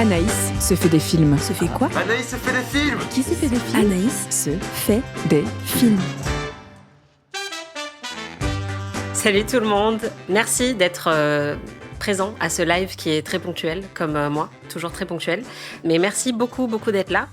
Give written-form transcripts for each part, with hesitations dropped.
Anaïs se fait des films. Se fait quoi? Anaïs se fait des films. Qui se fait des films? Anaïs se fait des films. Salut tout le monde, merci d'être présent à ce live qui est très ponctuel, comme moi, toujours très ponctuel. Mais merci beaucoup d'être là.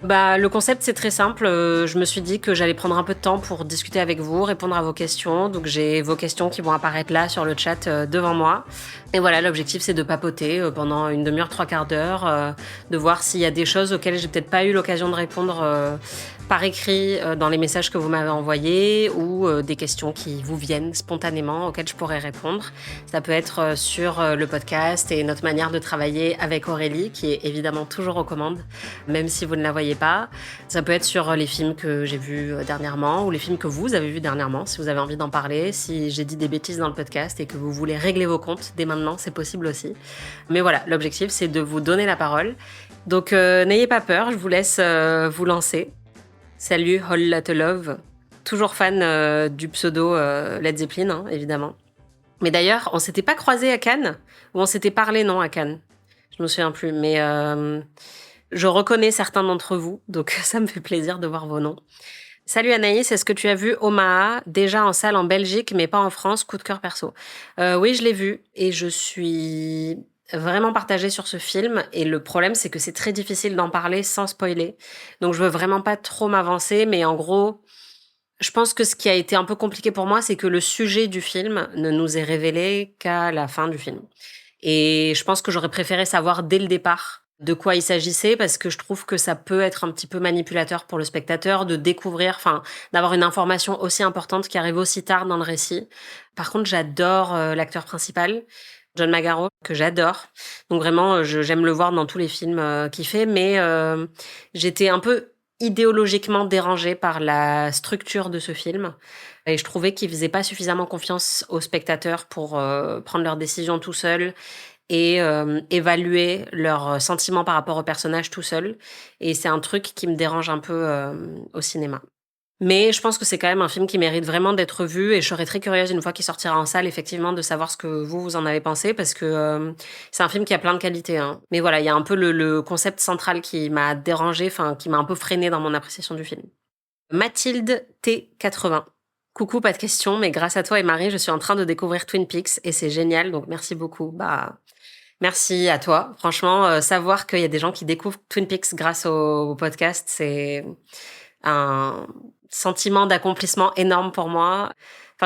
Le concept, c'est très simple. Je me suis dit que j'allais prendre un peu de temps pour discuter avec vous, répondre à vos questions. Donc, j'ai vos questions qui vont apparaître là sur le chat devant moi. Et voilà, l'objectif, c'est de papoter pendant une demi-heure, 3/4 d'heure, de voir s'il y a des choses auxquelles j'ai peut-être pas eu l'occasion de répondre par écrit dans les messages que vous m'avez envoyés ou des questions qui vous viennent spontanément auxquelles je pourrais répondre. Ça peut être sur le podcast et notre manière de travailler avec Aurélie, qui est évidemment toujours aux commandes, même si vous ne la voyez pas. Ça peut être sur les films que j'ai vus dernièrement ou les films que vous avez vus dernièrement, si vous avez envie d'en parler, si j'ai dit des bêtises dans le podcast et que vous voulez régler vos comptes dès maintenant, c'est possible aussi. Mais voilà, l'objectif, c'est de vous donner la parole. Donc, n'ayez pas peur, je vous laisse vous lancer. Salut, Whole Lotta Love. Toujours fan du pseudo Led Zeppelin, hein, évidemment. Mais d'ailleurs, on s'était pas croisés à Cannes, ou on s'était parlé, non, à Cannes. Je me souviens plus, mais je reconnais certains d'entre vous, donc ça me fait plaisir de voir vos noms. Salut Anaïs, est-ce que tu as vu Omaha, déjà en salle en Belgique, mais pas en France, coup de cœur perso? Oui, je l'ai vu, et je suis vraiment partagée sur ce film, et le problème, c'est que c'est très difficile d'en parler sans spoiler. Donc je veux vraiment pas trop m'avancer, mais en gros, je pense que ce qui a été un peu compliqué pour moi, c'est que le sujet du film ne nous est révélé qu'à la fin du film. Et je pense que j'aurais préféré savoir dès le départ de quoi il s'agissait, parce que je trouve que ça peut être un petit peu manipulateur pour le spectateur de découvrir, d'avoir une information aussi importante qui arrive aussi tard dans le récit. Par contre, j'adore l'acteur principal, John Magaro, que j'adore. Donc vraiment, j'aime le voir dans tous les films qu'il fait, mais j'étais un peu idéologiquement dérangée par la structure de ce film. Et je trouvais qu'ils faisaient pas suffisamment confiance aux spectateurs pour prendre leurs décisions tout seuls et évaluer leurs sentiments par rapport au personnage tout seul. Et c'est un truc qui me dérange un peu au cinéma. Mais je pense que c'est quand même un film qui mérite vraiment d'être vu et je serais très curieuse une fois qu'il sortira en salle, effectivement, de savoir ce que vous en avez pensé parce que c'est un film qui a plein de qualités, hein. Mais voilà, il y a un peu le concept central qui m'a dérangée, qui m'a un peu freinée dans mon appréciation du film. Mathilde T80. Coucou, pas de question, mais grâce à toi et Marie, je suis en train de découvrir Twin Peaks et c'est génial, donc merci beaucoup. Merci à toi. Franchement, savoir qu'il y a des gens qui découvrent Twin Peaks grâce au podcast, c'est un sentiment d'accomplissement énorme pour moi.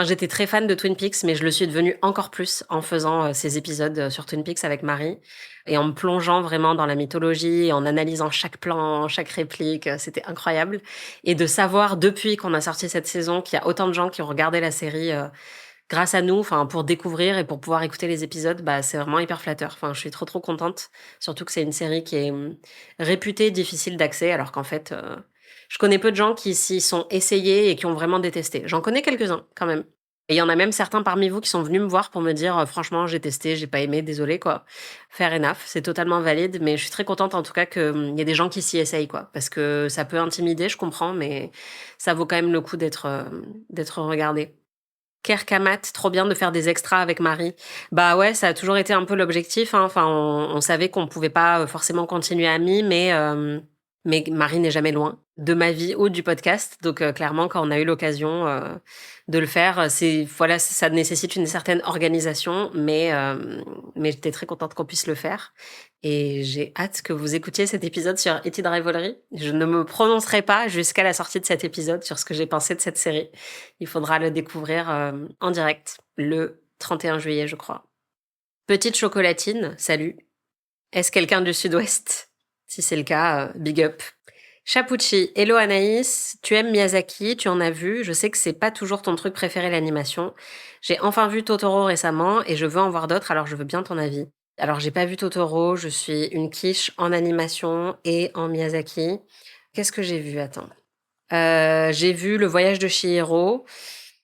J'étais très fan de Twin Peaks, mais je le suis devenue encore plus en faisant ces épisodes sur Twin Peaks avec Marie et en me plongeant vraiment dans la mythologie, en analysant chaque plan, chaque réplique. C'était incroyable. Et de savoir, depuis qu'on a sorti cette saison, qu'il y a autant de gens qui ont regardé la série grâce à nous, pour découvrir et pour pouvoir écouter les épisodes, c'est vraiment hyper flatteur. Je suis trop contente. Surtout que c'est une série qui est réputée difficile d'accès, alors qu'en fait, je connais peu de gens qui s'y sont essayés et qui ont vraiment détesté. J'en connais quelques-uns, quand même. Et il y en a même certains parmi vous qui sont venus me voir pour me dire franchement, j'ai testé, j'ai pas aimé, désolé, quoi. Fair enough, c'est totalement valide, mais je suis très contente en tout cas qu'il y ait des gens qui s'y essayent, quoi. Parce que ça peut intimider, je comprends, mais ça vaut quand même le coup d'être regardé. Kerkamat, trop bien de faire des extras avec Marie. Bah ouais, ça a toujours été un peu l'objectif, hein. On savait qu'on pouvait pas forcément continuer amis, mais Marie n'est jamais loin de ma vie ou du podcast. Donc clairement, quand on a eu l'occasion de le faire, ça nécessite une certaine organisation, mais j'étais très contente qu'on puisse le faire. Et j'ai hâte que vous écoutiez cet épisode sur Ethied Rivalry. Je ne me prononcerai pas jusqu'à la sortie de cet épisode sur ce que j'ai pensé de cette série. Il faudra le découvrir en direct le 31 juillet, je crois. Petite chocolatine, salut. Est-ce quelqu'un du Sud-Ouest? Si c'est le cas, big up. Chapucci, hello Anaïs, tu aimes Miyazaki, tu en as vu, je sais que c'est pas toujours ton truc préféré l'animation. J'ai enfin vu Totoro récemment et je veux en voir d'autres, alors je veux bien ton avis. Alors j'ai pas vu Totoro, je suis une quiche en animation et en Miyazaki. Qu'est-ce que j'ai vu? Attends. J'ai vu Le Voyage de Chihiro.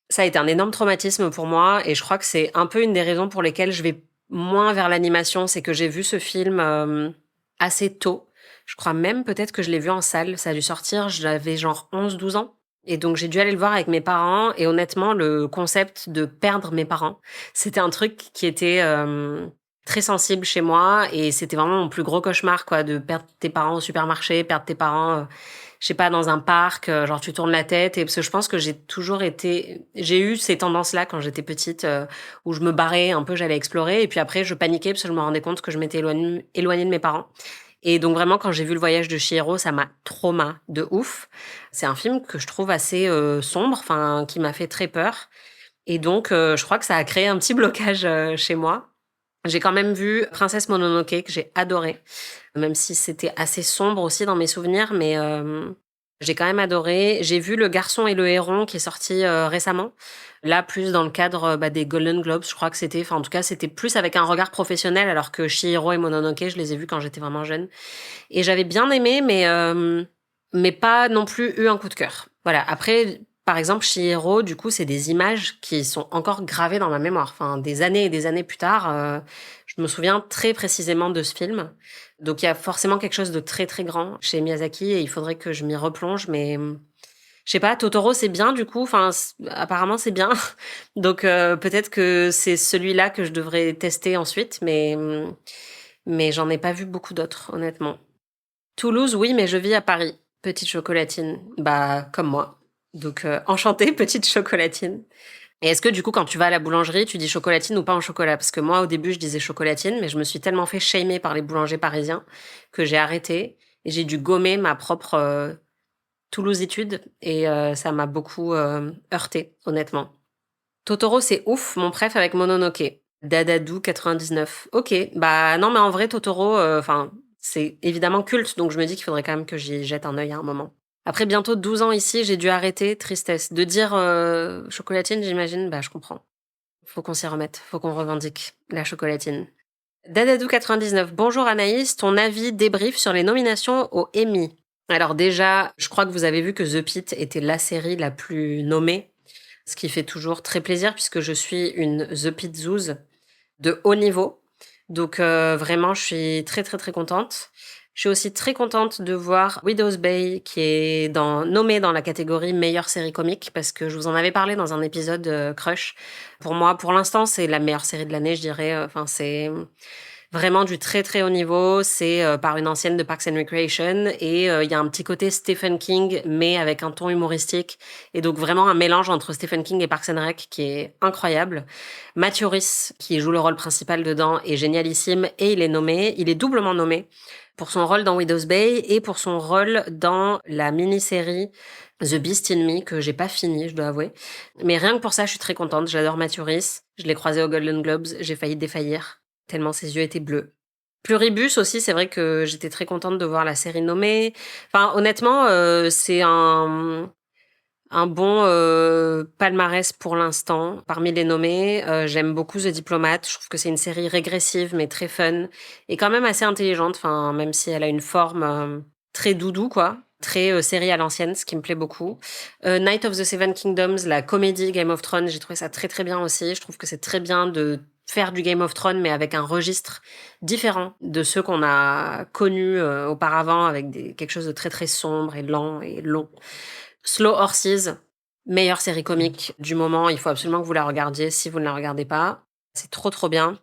Ça a été un énorme traumatisme pour moi et je crois que c'est un peu une des raisons pour lesquelles je vais moins vers l'animation, c'est que j'ai vu ce film assez tôt. Je crois même peut-être que je l'ai vu en salle. Ça a dû sortir, j'avais genre 11-12 ans. Et donc, j'ai dû aller le voir avec mes parents. Et honnêtement, le concept de perdre mes parents, c'était un truc qui était très sensible chez moi et c'était vraiment mon plus gros cauchemar, quoi, de perdre tes parents au supermarché, perdre tes parents, je sais pas, dans un parc, genre tu tournes la tête. Et parce que je pense que j'ai eu ces tendances-là quand j'étais petite, où je me barrais un peu, j'allais explorer et puis après je paniquais parce que je me rendais compte que je m'étais éloignée de mes parents. Et donc vraiment, quand j'ai vu Le Voyage de Chihiro, ça m'a trauma de ouf. C'est un film que je trouve assez sombre, enfin qui m'a fait très peur. Et donc, je crois que ça a créé un petit blocage chez moi. J'ai quand même vu Princesse Mononoke, que j'ai adoré, même si c'était assez sombre aussi dans mes souvenirs, mais j'ai quand même adoré. J'ai vu Le Garçon et le Héron, qui est sorti récemment. Là, plus dans le cadre des Golden Globes, je crois que c'était. Enfin, en tout cas, c'était plus avec un regard professionnel, alors que Chihiro et Mononoke, je les ai vus quand j'étais vraiment jeune. Et j'avais bien aimé, mais pas non plus eu un coup de cœur. Voilà. Après, par exemple, Chihiro, du coup, c'est des images qui sont encore gravées dans ma mémoire. Enfin, des années et des années plus tard, je me souviens très précisément de ce film. Donc, il y a forcément quelque chose de très, très grand chez Miyazaki et il faudrait que je m'y replonge, mais je sais pas, Totoro, c'est bien, du coup. Enfin, apparemment, c'est bien. Donc, peut-être que c'est celui-là que je devrais tester ensuite, mais j'en ai pas vu beaucoup d'autres, honnêtement. Toulouse, oui, mais je vis à Paris. Petite chocolatine. Bah, comme moi. Donc, enchantée, petite chocolatine. Et est-ce que, du coup, quand tu vas à la boulangerie, tu dis chocolatine ou pain au chocolat? Parce que moi, au début, je disais chocolatine, mais je me suis tellement fait shamer par les boulangers parisiens que j'ai arrêté et j'ai dû gommer ma propre Toulousitude et ça m'a beaucoup heurté, honnêtement. Totoro, c'est ouf, mon préf avec Mononoke. Dadadou 99. Ok, bah non, mais en vrai, Totoro, enfin, c'est évidemment culte, donc je me dis qu'il faudrait quand même que j'y jette un œil à un moment. Après bientôt 12 ans ici, j'ai dû arrêter, tristesse. De dire chocolatine, j'imagine, bah je comprends. Faut qu'on s'y remette, faut qu'on revendique la chocolatine. Dadadou 99. Bonjour Anaïs, ton avis débrief sur les nominations au Emmy. Alors déjà, je crois que vous avez vu que The Pitt était la série la plus nommée, ce qui fait toujours très plaisir puisque je suis une The Pitzouz de haut niveau. Donc vraiment, je suis très très très contente. Je suis aussi très contente de voir Widow's Bay qui est nommée dans la catégorie meilleure série comique parce que je vous en avais parlé dans un épisode Crush. Pour moi, pour l'instant, c'est la meilleure série de l'année, je dirais. Enfin, c'est vraiment du très très haut niveau. C'est par une ancienne de Parks and Recreation et il y a un petit côté Stephen King mais avec un ton humoristique et donc vraiment un mélange entre Stephen King et Parks and Rec qui est incroyable. Matthew Rhys qui joue le rôle principal dedans est génialissime et il est doublement nommé pour son rôle dans Widow's Bay et pour son rôle dans la mini-série The Beast in Me que j'ai pas fini, je dois avouer. Mais rien que pour ça, je suis très contente. J'adore Matthew Rhys. Je l'ai croisé aux Golden Globes. J'ai failli défaillir tellement ses yeux étaient bleus. Pluribus aussi, c'est vrai que j'étais très contente de voir la série nommée. Enfin, honnêtement, c'est un bon palmarès pour l'instant. Parmi les nommés, j'aime beaucoup The Diplomat. Je trouve que c'est une série régressive mais très fun et quand même assez intelligente. Enfin, même si elle a une forme très doudou, quoi. Très série à l'ancienne, ce qui me plaît beaucoup. Night of the Seven Kingdoms, la comédie Game of Thrones, j'ai trouvé ça très très bien aussi. Je trouve que c'est très bien de faire du Game of Thrones, mais avec un registre différent de ceux qu'on a connus auparavant, avec quelque chose de très très sombre et lent et long. Slow Horses, meilleure série comique du moment. Il faut absolument que vous la regardiez si vous ne la regardez pas. C'est trop trop bien.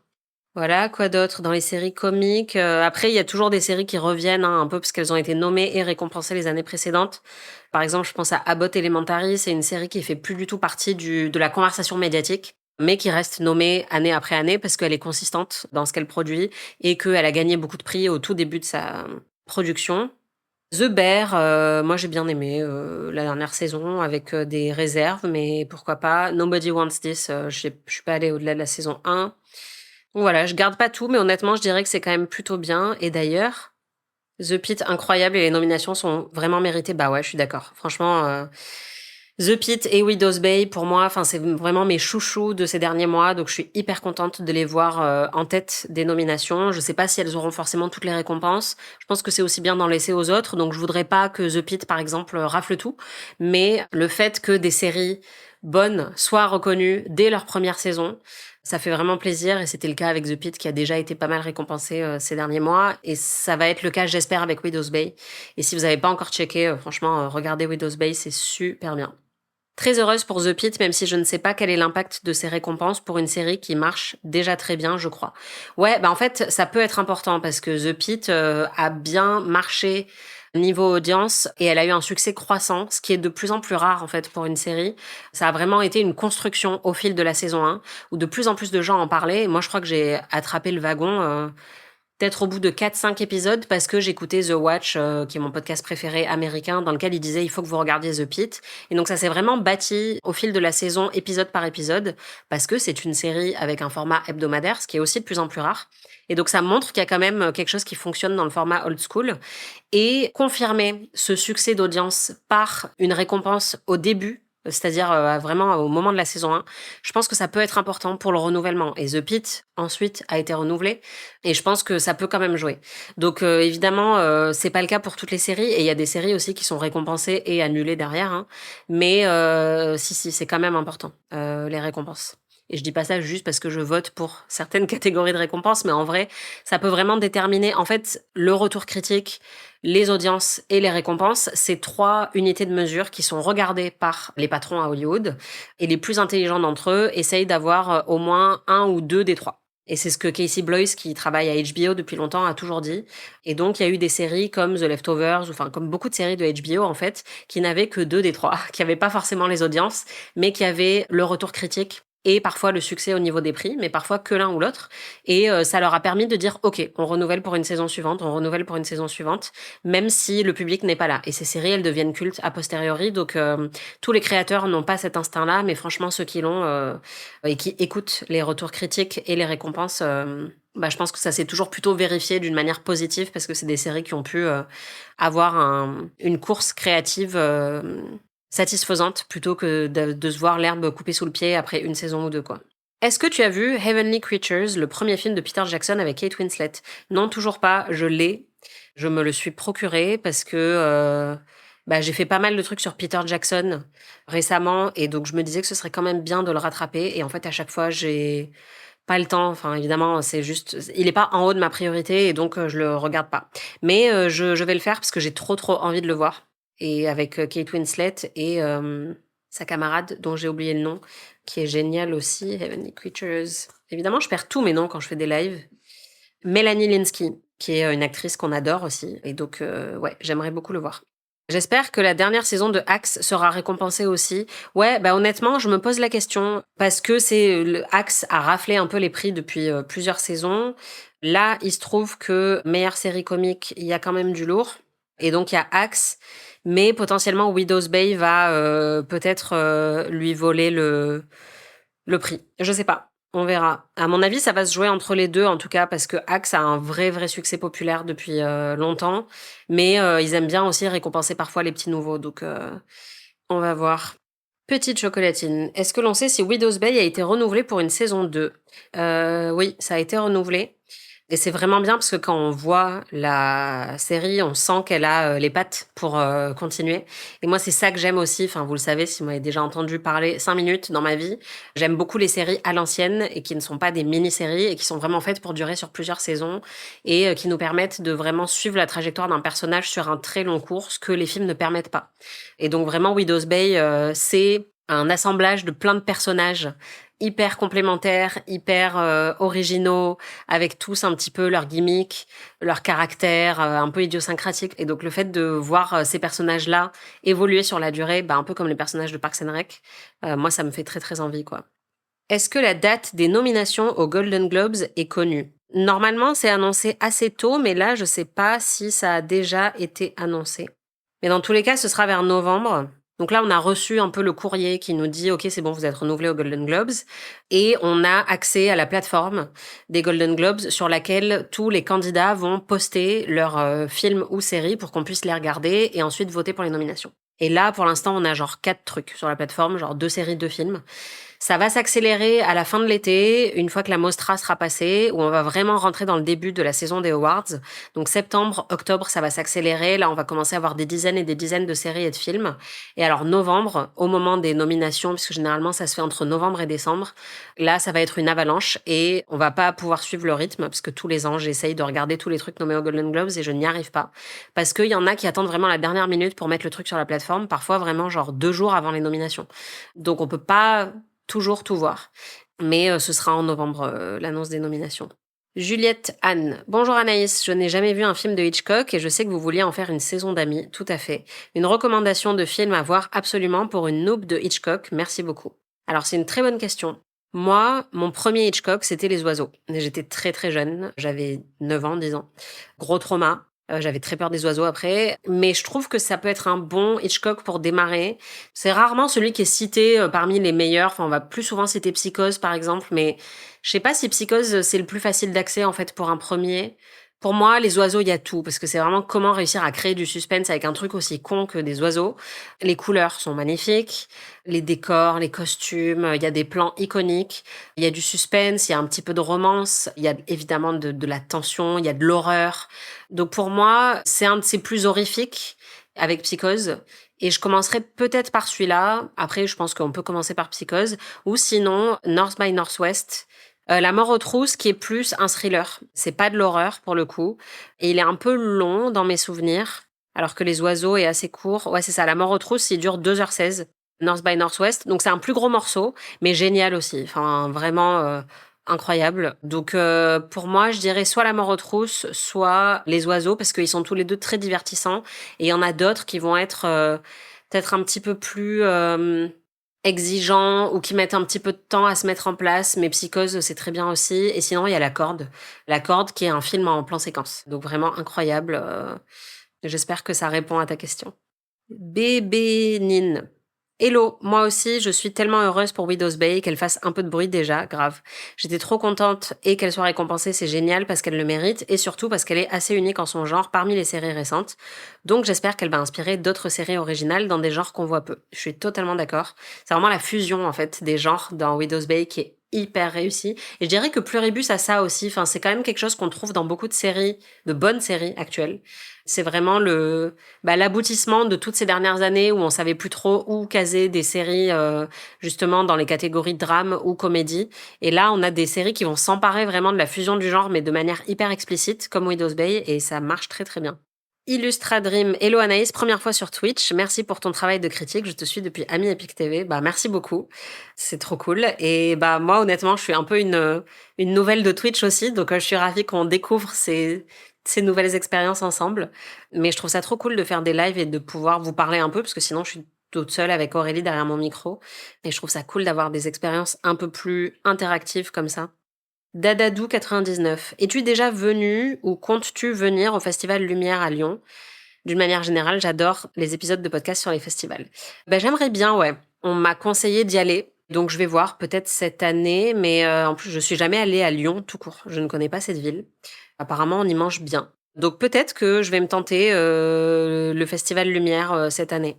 Voilà, quoi d'autre dans les séries comiques. Après, il y a toujours des séries qui reviennent un peu parce qu'elles ont été nommées et récompensées les années précédentes. Par exemple, je pense à Abbott Elementary. C'est une série qui fait plus du tout partie de la conversation médiatique, mais qui reste nommée année après année parce qu'elle est consistante dans ce qu'elle produit et qu'elle a gagné beaucoup de prix au tout début de sa production. The Bear, moi j'ai bien aimé la dernière saison avec des réserves, mais pourquoi pas. Nobody Wants This, je suis pas allée au-delà de la saison 1. Donc voilà, je garde pas tout, mais honnêtement, je dirais que c'est quand même plutôt bien. Et d'ailleurs, The Pitt, incroyable, et les nominations sont vraiment méritées. Bah ouais, je suis d'accord. Franchement, The Pitt et Widow's Bay, pour moi, enfin, c'est vraiment mes chouchous de ces derniers mois, donc je suis hyper contente de les voir en tête des nominations. Je sais pas si elles auront forcément toutes les récompenses. Je pense que c'est aussi bien d'en laisser aux autres, donc je voudrais pas que The Pitt, par exemple, rafle tout. Mais le fait que des séries bonnes soient reconnues dès leur première saison, ça fait vraiment plaisir et c'était le cas avec The Pitt qui a déjà été pas mal récompensé ces derniers mois et ça va être le cas, j'espère, avec Widow's Bay. Et si vous n'avez pas encore checké, franchement, regardez Widow's Bay, c'est super bien. Très heureuse pour The Pitt, même si je ne sais pas quel est l'impact de ces récompenses pour une série qui marche déjà très bien, je crois. Ouais, bah en fait, ça peut être important parce que The Pitt a bien marché niveau audience et elle a eu un succès croissant, ce qui est de plus en plus rare en fait pour une série. Ça a vraiment été une construction au fil de la saison 1 où de plus en plus de gens en parlaient. Et moi, je crois que j'ai attrapé le wagon peut-être au bout de 4-5 épisodes parce que j'écoutais The Watch, qui est mon podcast préféré américain, dans lequel il disait il faut que vous regardiez The Pitt. Et donc ça s'est vraiment bâti au fil de la saison, épisode par épisode, parce que c'est une série avec un format hebdomadaire, ce qui est aussi de plus en plus rare. Et donc ça montre qu'il y a quand même quelque chose qui fonctionne dans le format old school. Et confirmer ce succès d'audience par une récompense au début, c'est-à-dire vraiment au moment de la saison 1, je pense que ça peut être important pour le renouvellement. Et The Pitt, ensuite, a été renouvelé. Et je pense que ça peut quand même jouer. Donc évidemment, c'est pas le cas pour toutes les séries. Et il y a des séries aussi qui sont récompensées et annulées derrière. Hein. Mais si, c'est quand même important, les récompenses. Et je dis pas ça juste parce que je vote pour certaines catégories de récompenses, mais en vrai, ça peut vraiment déterminer, en fait, le retour critique, les audiences et les récompenses. C'est 3 unités de mesure qui sont regardées par les patrons à Hollywood. Et les plus intelligents d'entre eux essayent d'avoir au moins 1 ou 2 des 3. Et c'est ce que Casey Bloys, qui travaille à HBO depuis longtemps, a toujours dit. Et donc, il y a eu des séries comme The Leftovers, enfin, comme beaucoup de séries de HBO, en fait, qui n'avaient que 2 des 3, qui n'avaient pas forcément les audiences, mais qui avaient le retour critique et parfois le succès au niveau des prix, mais parfois que l'un ou l'autre. Et ça leur a permis de dire, OK, on renouvelle pour une saison suivante, on renouvelle pour une saison suivante, même si le public n'est pas là. Et ces séries, elles deviennent cultes a posteriori, donc tous les créateurs n'ont pas cet instinct-là, mais franchement, ceux qui l'ont et qui écoutent les retours critiques et les récompenses, bah, je pense que ça s'est toujours plutôt vérifié d'une manière positive, parce que c'est des séries qui ont pu avoir une course créative satisfaisante plutôt que de se voir l'herbe coupée sous le pied après une saison ou 2, quoi. Est-ce que tu as vu Heavenly Creatures, le premier film de Peter Jackson avec Kate Winslet? Non, toujours pas. Je l'ai. Je me le suis procuré parce que bah, j'ai fait pas mal de trucs sur Peter Jackson récemment et donc je me disais que ce serait quand même bien de le rattraper. Et en fait, à chaque fois, j'ai pas le temps. Enfin, évidemment, c'est juste, il est pas en haut de ma priorité et donc je le regarde pas. Mais je vais le faire parce que j'ai trop envie de le voir. Et avec Kate Winslet et sa camarade dont j'ai oublié le nom, qui est géniale aussi, Heavenly Creatures. Évidemment, je perds tous mes noms quand je fais des lives. Mélanie Linsky, qui est une actrice qu'on adore aussi. Et donc, ouais, j'aimerais beaucoup le voir. J'espère que la dernière saison de Axe sera récompensée aussi. Ouais, bah honnêtement, je me pose la question parce que Axe a raflé un peu les prix depuis plusieurs saisons. Là, il se trouve que meilleure série comique, il y a quand même du lourd. Et donc, il y a Axe, mais potentiellement Widow's Bay va peut-être lui voler le prix. Je sais pas. On verra. À mon avis, ça va se jouer entre les deux, en tout cas, parce que Axe a un vrai succès populaire depuis longtemps. Mais ils aiment bien aussi récompenser parfois les petits nouveaux. Donc, on va voir. Petite chocolatine. Est-ce que l'on sait si Widow's Bay a été renouvelé pour une saison 2? Oui, ça a été renouvelé. Et c'est vraiment bien parce que quand on voit la série, on sent qu'elle a les pattes pour continuer. Et moi, c'est ça que j'aime aussi. Enfin, vous le savez, si vous m'avez déjà entendu parler 5 minutes dans ma vie, j'aime beaucoup les séries à l'ancienne et qui ne sont pas des mini-séries et qui sont vraiment faites pour durer sur plusieurs saisons et qui nous permettent de vraiment suivre la trajectoire d'un personnage sur un très long cours, ce que les films ne permettent pas. Et donc vraiment, Widow's Bay, c'est un assemblage de plein de personnages hyper complémentaires, hyper originaux, avec tous un petit peu leur gimmick, leur caractère un peu idiosyncratique. Et donc le fait de voir ces personnages-là évoluer sur la durée, bah, un peu comme les personnages de Parks and Rec, moi ça me fait très envie, quoi. Est-ce que la date des nominations aux Golden Globes est connue? Normalement, c'est annoncé assez tôt, mais là, je sais pas si ça a déjà été annoncé. Mais dans tous les cas, ce sera vers novembre. Donc là, on a reçu un peu le courrier qui nous dit « Ok, c'est bon, vous êtes renouvelé aux Golden Globes ». Et on a accès à la plateforme des Golden Globes sur laquelle tous les candidats vont poster leurs films ou séries pour qu'on puisse les regarder et ensuite voter pour les nominations. Et là, pour l'instant, on a genre 4 trucs sur la plateforme, genre 2 séries, 2 films. Ça va s'accélérer à la fin de l'été, une fois que la Mostra sera passée, où on va vraiment rentrer dans le début de la saison des Awards. Donc septembre, octobre, ça va s'accélérer. Là, on va commencer à avoir des dizaines et des dizaines de séries et de films. Et alors novembre, au moment des nominations, puisque généralement ça se fait entre novembre et décembre, là, ça va être une avalanche et on va pas pouvoir suivre le rythme, parce que tous les ans, j'essaye de regarder tous les trucs nommés aux Golden Globes et je n'y arrive pas. Parce qu'il y en a qui attendent vraiment la dernière minute pour mettre le truc sur la plateforme, parfois vraiment genre 2 jours avant les nominations. Donc on peut pas toujours tout voir. Mais ce sera en novembre, l'annonce des nominations. Juliette Anne. Bonjour Anaïs, je n'ai jamais vu un film de Hitchcock et je sais que vous vouliez en faire une saison d'amis, tout à fait. Une recommandation de film à voir absolument pour une noob de Hitchcock, merci beaucoup. Alors c'est une très bonne question. Moi, mon premier Hitchcock, c'était Les Oiseaux. J'étais très très jeune, j'avais 9 ans, 10 ans. Gros trauma. J'avais très peur des oiseaux après, mais je trouve que ça peut être un bon Hitchcock pour démarrer. C'est rarement celui qui est cité parmi les meilleurs. Enfin, on va plus souvent citer Psychose, par exemple, mais je sais pas si Psychose, c'est le plus facile d'accès, en fait, pour un premier. Pour moi, les oiseaux, il y a tout, parce que c'est vraiment comment réussir à créer du suspense avec un truc aussi con que des oiseaux. Les couleurs sont magnifiques, les décors, les costumes, il y a des plans iconiques, il y a du suspense, il y a un petit peu de romance, il y a évidemment de la tension, il y a de l'horreur. Donc pour moi, c'est un de ses plus horrifiques avec Psychose. Et je commencerai peut-être par celui-là. Après, je pense qu'on peut commencer par Psychose. Ou sinon, North by Northwest. La mort aux trousses, qui est plus un thriller. C'est pas de l'horreur, pour le coup. Et il est un peu long dans mes souvenirs. Alors que Les Oiseaux est assez court. Ouais, c'est ça. La mort aux trousses, il dure 2h16. North by Northwest. Donc c'est un plus gros morceau, mais génial aussi. Enfin, vraiment incroyable. Donc pour moi, je dirais soit La mort aux trousses, soit Les Oiseaux, parce qu'ils sont tous les deux très divertissants. Et il y en a d'autres qui vont être peut-être un petit peu plus exigeants ou qui mettent un petit peu de temps à se mettre en place. Mais Psychose, c'est très bien aussi. Et sinon, il y a La Corde. La Corde, qui est un film en plan séquence. Donc vraiment incroyable. J'espère que ça répond à ta question. Bébé Nine. Hello, moi aussi, je suis tellement heureuse pour Widow's Bay qu'elle fasse un peu de bruit déjà, grave. J'étais trop contente et qu'elle soit récompensée, c'est génial parce qu'elle le mérite et surtout parce qu'elle est assez unique en son genre parmi les séries récentes. Donc j'espère qu'elle va inspirer d'autres séries originales dans des genres qu'on voit peu. Je suis totalement d'accord. C'est vraiment la fusion en fait des genres dans Widow's Bay qui est hyper réussie. Et je dirais que Pluribus a ça aussi. Enfin, c'est quand même quelque chose qu'on trouve dans beaucoup de séries, de bonnes séries actuelles. C'est vraiment l'aboutissement de toutes ces dernières années où on savait plus trop où caser des séries justement dans les catégories drame ou comédie. Et là, on a des séries qui vont s'emparer vraiment de la fusion du genre, mais de manière hyper explicite, comme Widow's Bay, et ça marche très très bien. Illustra Dream, hello Anaïs, première fois sur Twitch. Merci pour ton travail de critique. Je te suis depuis Ami Epic TV. Bah merci beaucoup, c'est trop cool. Et bah moi honnêtement, je suis un peu une nouvelle de Twitch aussi, donc je suis ravie qu'on découvre ces nouvelles expériences ensemble. Mais je trouve ça trop cool de faire des lives et de pouvoir vous parler un peu, parce que sinon je suis toute seule avec Aurélie derrière mon micro. Et je trouve ça cool d'avoir des expériences un peu plus interactives comme ça. Dadadou99. Es-tu déjà venu ou comptes-tu venir au Festival Lumière à Lyon? D'une manière générale, j'adore les épisodes de podcast sur les festivals. Ben, j'aimerais bien, ouais. On m'a conseillé d'y aller. Donc je vais voir peut-être cette année, mais en plus je suis jamais allée à Lyon tout court. Je ne connais pas cette ville. Apparemment on y mange bien. Donc peut-être que je vais me tenter le Festival Lumière cette année.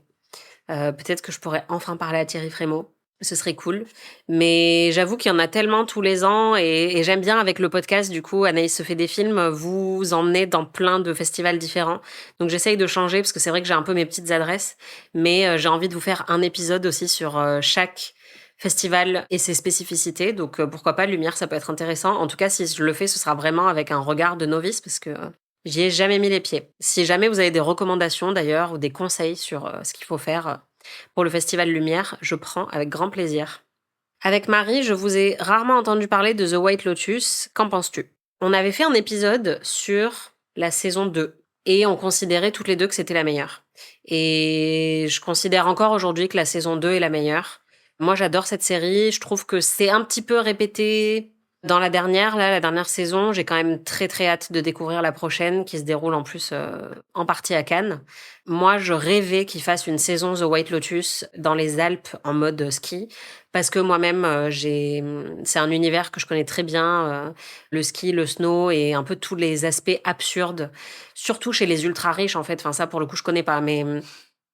Peut-être que je pourrais enfin parler à Thierry Frémaux. Ce serait cool. Mais j'avoue qu'il y en a tellement tous les ans et j'aime bien avec le podcast, du coup, Anaïs se fait des films, vous emmenez dans plein de festivals différents. Donc j'essaye de changer parce que c'est vrai que j'ai un peu mes petites adresses, mais j'ai envie de vous faire un épisode aussi sur chaque festival et ses spécificités. Donc pourquoi pas, Lumière, ça peut être intéressant. En tout cas, si je le fais, ce sera vraiment avec un regard de novice parce que j'y ai jamais mis les pieds. Si jamais vous avez des recommandations d'ailleurs ou des conseils sur ce qu'il faut faire pour le Festival Lumière, je prends avec grand plaisir. Avec Marie, je vous ai rarement entendu parler de The White Lotus. Qu'en penses-tu? On avait fait un épisode sur la saison 2 et on considérait toutes les deux que c'était la meilleure. Et je considère encore aujourd'hui que la saison 2 est la meilleure. Moi, j'adore cette série. Je trouve que c'est un petit peu répété dans la dernière saison. J'ai quand même très très hâte de découvrir la prochaine qui se déroule en plus en partie à Cannes. Moi, je rêvais qu'ils fassent une saison The White Lotus dans les Alpes en mode ski parce que moi-même, c'est un univers que je connais très bien, le ski, le snow et un peu tous les aspects absurdes, surtout chez les ultra riches en fait. Enfin ça, pour le coup, je connais pas, mais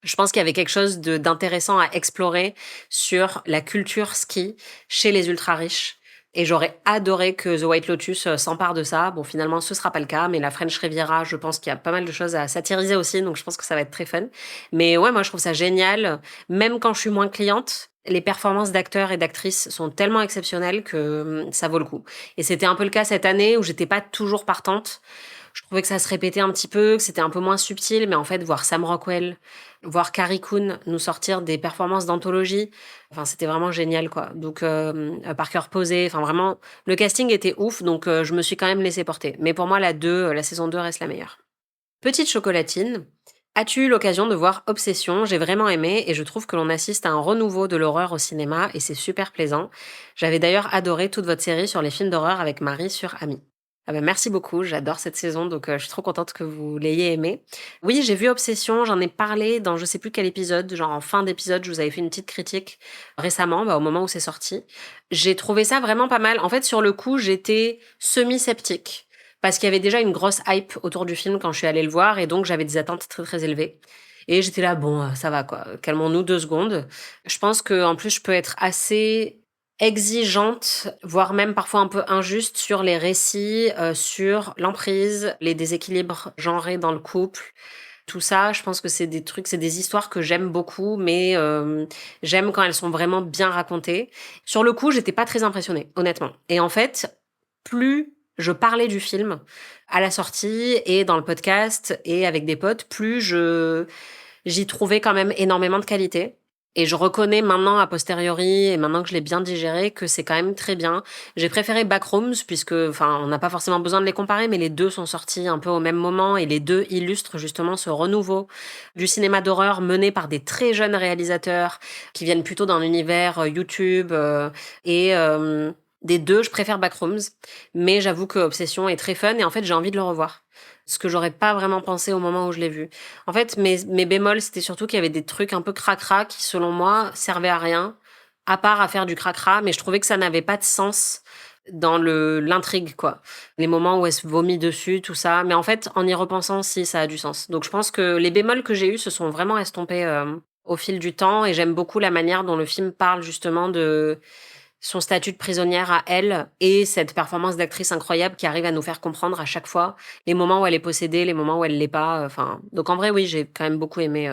Je pense qu'il y avait quelque chose d'intéressant à explorer sur la culture ski chez les ultra riches. Et j'aurais adoré que The White Lotus s'empare de ça. Bon, finalement, ce sera pas le cas, mais la French Riviera, je pense qu'il y a pas mal de choses à satiriser aussi, donc je pense que ça va être très fun. Mais ouais, moi, je trouve ça génial. Même quand je suis moins cliente, les performances d'acteurs et d'actrices sont tellement exceptionnelles que ça vaut le coup. Et c'était un peu le cas cette année où j'étais pas toujours partante. Je trouvais que ça se répétait un petit peu, que c'était un peu moins subtil, mais en fait, voir Sam Rockwell, voir Carrie Coon nous sortir des performances d'anthologie, enfin, c'était vraiment génial, quoi. Donc, Parker Posey, enfin, vraiment, le casting était ouf, donc je me suis quand même laissée porter. Mais pour moi, la saison 2 reste la meilleure. Petite chocolatine, as-tu eu l'occasion de voir Obsession? J'ai vraiment aimé et je trouve que l'on assiste à un renouveau de l'horreur au cinéma et c'est super plaisant. J'avais d'ailleurs adoré toute votre série sur les films d'horreur avec Marie sur Ami. Ah bah merci beaucoup, j'adore cette saison, donc je suis trop contente que vous l'ayez aimée. Oui, j'ai vu Obsession, j'en ai parlé dans je sais plus quel épisode, genre en fin d'épisode, je vous avais fait une petite critique récemment, au moment où c'est sorti. J'ai trouvé ça vraiment pas mal. En fait, sur le coup, j'étais semi-sceptique, parce qu'il y avait déjà une grosse hype autour du film quand je suis allée le voir, et donc j'avais des attentes très très élevées. Et j'étais là, bon, ça va quoi, calmons-nous 2 secondes. Je pense que en plus, je peux être assez exigeante, voire même parfois un peu injuste sur les récits, sur l'emprise, les déséquilibres genrés dans le couple. Tout ça, je pense que c'est des trucs, c'est des histoires que j'aime beaucoup, mais j'aime quand elles sont vraiment bien racontées. Sur le coup, j'étais pas très impressionnée, honnêtement. Et en fait, plus je parlais du film à la sortie et dans le podcast et avec des potes, plus j'y trouvais quand même énormément de qualité. Et je reconnais maintenant, a posteriori, et maintenant que je l'ai bien digéré, que c'est quand même très bien. J'ai préféré Backrooms, puisque, enfin, on n'a pas forcément besoin de les comparer, mais les deux sont sortis un peu au même moment, et les deux illustrent justement ce renouveau du cinéma d'horreur mené par des très jeunes réalisateurs, qui viennent plutôt d'un univers YouTube, et des deux, je préfère Backrooms, mais j'avoue que Obsession est très fun, et en fait, j'ai envie de le revoir. Ce que j'aurais pas vraiment pensé au moment où je l'ai vu. En fait, mes bémols, c'était surtout qu'il y avait des trucs un peu cracra qui, selon moi, servaient à rien, à part à faire du cracra, mais je trouvais que ça n'avait pas de sens dans l'intrigue, quoi. Les moments où elle se vomit dessus, tout ça. Mais en fait, en y repensant, si, ça a du sens. Donc je pense que les bémols que j'ai eus se sont vraiment estompés au fil du temps, et j'aime beaucoup la manière dont le film parle justement de son statut de prisonnière à elle et cette performance d'actrice incroyable qui arrive à nous faire comprendre à chaque fois les moments où elle est possédée, les moments où elle l'est pas. Enfin, donc en vrai, oui, j'ai quand même beaucoup aimé